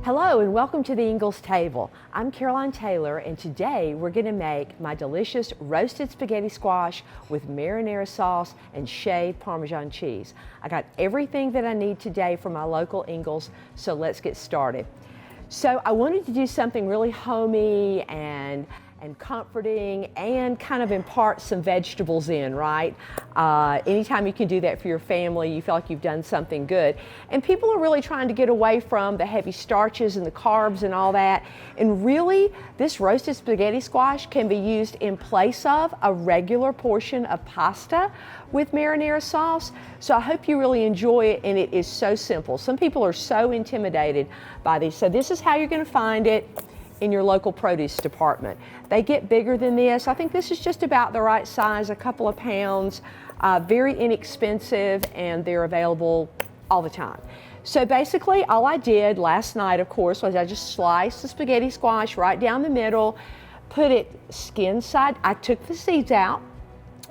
Hello and welcome to the Ingles table. I'm Caroline Taylor and today we're going to make my delicious roasted spaghetti squash with marinara sauce and shaved Parmesan cheese. I got everything that I need today from my local Ingles, so let's get started. So I wanted to do something really homey and comforting and kind of impart some vegetables in, right? Anytime you can do that for your family, you feel like you've done something good. And people are really trying to get away from the heavy starches and the carbs and all that. And really, this roasted spaghetti squash can be used in place of a regular portion of pasta with marinara sauce. So I hope you really enjoy it, and it is so simple. Some people are so intimidated by these. So this is how you're going to find it in your local produce department. They get bigger than this. I think this is just about the right size, a couple of pounds, very inexpensive, and they're available all the time. So basically, all I did last night, of course, was I just sliced the spaghetti squash right down the middle, put it skin side. I took the seeds out.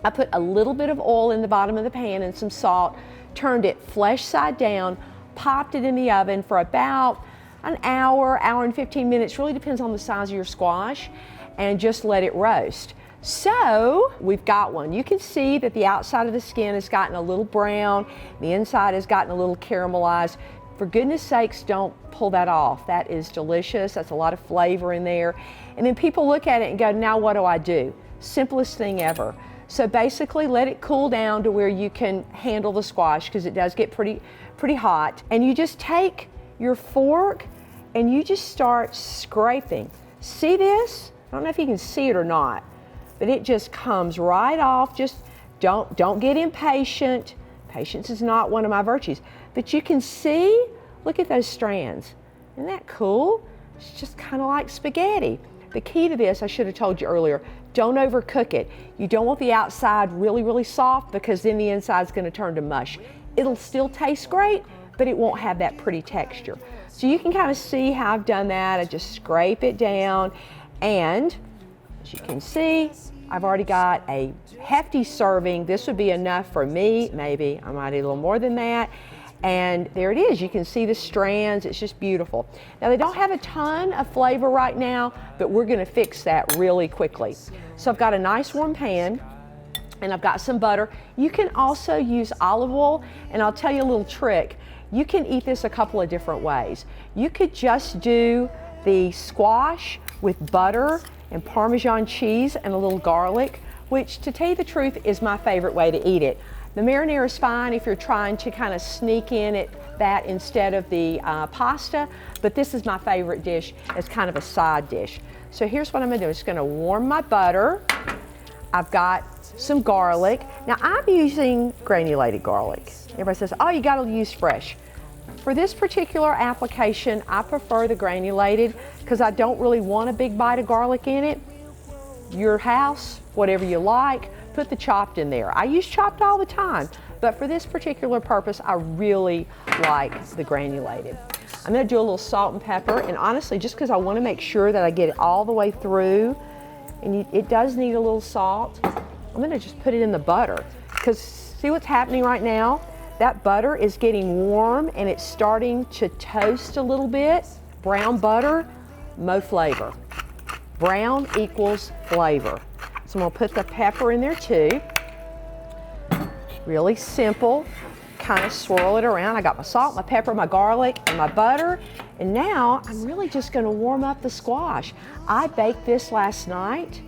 I put a little bit of oil in the bottom of the pan and some salt, turned it flesh side down, popped it in the oven for about an hour and 15 minutes, really depends on the size of your squash, and just let it roast. So we've got one. You can see that the outside of the skin has gotten a little brown, the inside has gotten a little caramelized. For goodness sakes, don't pull that off. That is delicious. That's a lot of flavor in there. And then people look at it and go, now what do I do? Simplest thing ever. So basically let it cool down to where you can handle the squash, because it does get pretty hot. And you just take your fork and you just start scraping. See this? I don't know if you can see it or not, but it just comes right off. Just don't get impatient. Patience is not one of my virtues. But you can see, look at those strands. Isn't that cool? It's just kind of like spaghetti. The key to this, I should have told you earlier, don't overcook it. You don't want the outside really soft, because then the inside is going to turn to mush. It'll still taste great, but it won't have that pretty texture. So you can kind of see how I've done that. I just scrape it down, and as you can see, I've already got a hefty serving. This would be enough for me. Maybe I might eat a little more than that. And there it is. You can see the strands. It's just beautiful. Now, they don't have a ton of flavor right now, but we're going to fix that really quickly. So I've got a nice warm pan, and I've got some butter. You can also use olive oil, and I'll tell you a little trick. You can eat this a couple of different ways. You could just do the squash with butter and Parmesan cheese and a little garlic, which, to tell you the truth, is my favorite way to eat it. The marinara is fine if you're trying to kind of sneak in that instead of the pasta, but this is my favorite dish as kind of a side dish. So here's what I'm gonna do. I'm just gonna warm my butter. I've got some garlic. Now, I'm using granulated garlic. Everybody says, oh, you gotta use fresh. For this particular application, I prefer the granulated because I don't really want a big bite of garlic in it. Your house, whatever you like, put the chopped in there. I use chopped all the time, but for this particular purpose, I really like the granulated. I'm gonna do a little salt and pepper, and honestly, just because I wanna make sure that I get it all the way through, and it does need a little salt, I'm gonna just put it in the butter, because see what's happening right now? That butter is getting warm and it's starting to toast a little bit. Brown butter, mo flavor. Brown equals flavor. So I'm gonna put the pepper in there too. Really simple. Kind of swirl it around. I got my salt, my pepper, my garlic, and my butter. And now I'm really just gonna warm up the squash. I baked this last night.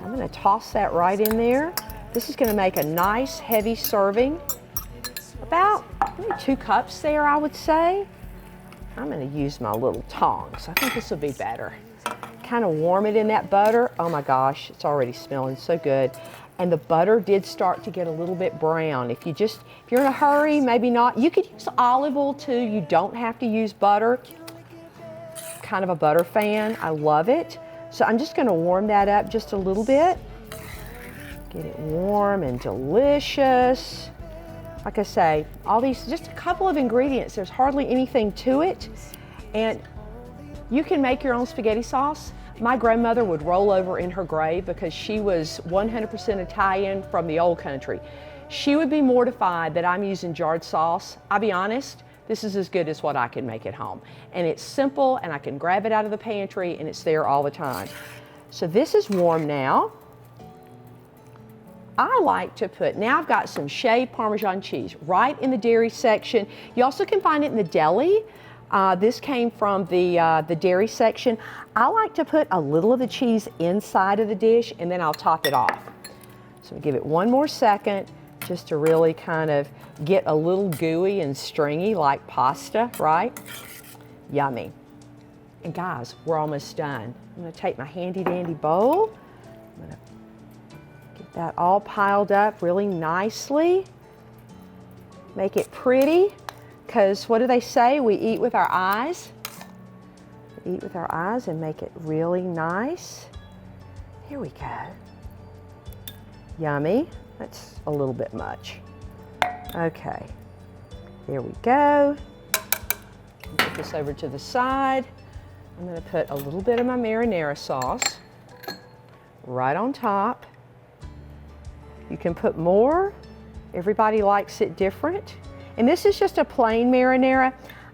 I'm gonna toss that right in there. This is gonna make a nice heavy serving. About maybe 2 cups there, I would say. I'm gonna use my little tongs. I think this will be better. Kind of warm it in that butter. Oh my gosh, it's already smelling so good. And the butter did start to get a little bit brown. If you're in a hurry, maybe not. You could use olive oil too. You don't have to use butter. Kind of a butter fan. I love it. So I'm just gonna warm that up just a little bit. Get it warm and delicious. Like I say, all these, just a couple of ingredients. There's hardly anything to it. And you can make your own spaghetti sauce. My grandmother would roll over in her grave because she was 100% Italian from the old country. She would be mortified that I'm using jarred sauce. I'll be honest, This is as good as what I can make at home. And it's simple, and I can grab it out of the pantry, and it's there all the time. So this is warm now. I like to put, now I've got some shaved Parmesan cheese right in the dairy section. You also can find it in the deli. This came from the dairy section. I like to put a little of the cheese inside of the dish, and then I'll top it off. So give it one more second just to really kind of get a little gooey and stringy like pasta, right? Yummy. And guys, we're almost done. I'm gonna take my handy dandy bowl. I'm gonna get that all piled up really nicely. Make it pretty, because what do they say? We eat with our eyes. We eat with our eyes and make it really nice. Here we go. Yummy. That's a little bit much. Okay, there we go. Put this over to the side. I'm going to put a little bit of my marinara sauce right on top. You can put more. Everybody likes it different. And this is just a plain marinara.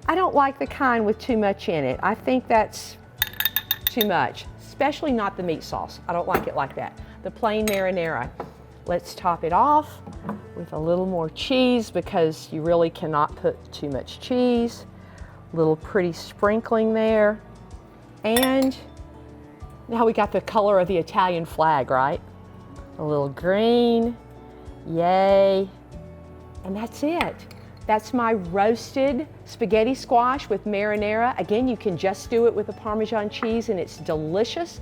I don't like the kind with too much in it. I think that's too much, especially not the meat sauce. I don't like it like that. The plain marinara. Let's top it off with a little more cheese, because you really cannot put too much cheese. A little pretty sprinkling there. And now we got the color of the Italian flag, right? A little green, yay. And that's it. That's my roasted spaghetti squash with marinara. Again, you can just do it with the Parmesan cheese, and it's delicious.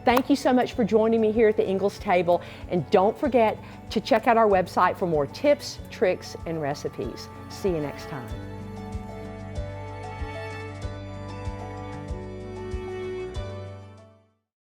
Thank you so much for joining me here at the Ingles table. And don't forget to check out our website for more tips, tricks, and recipes. See you next time.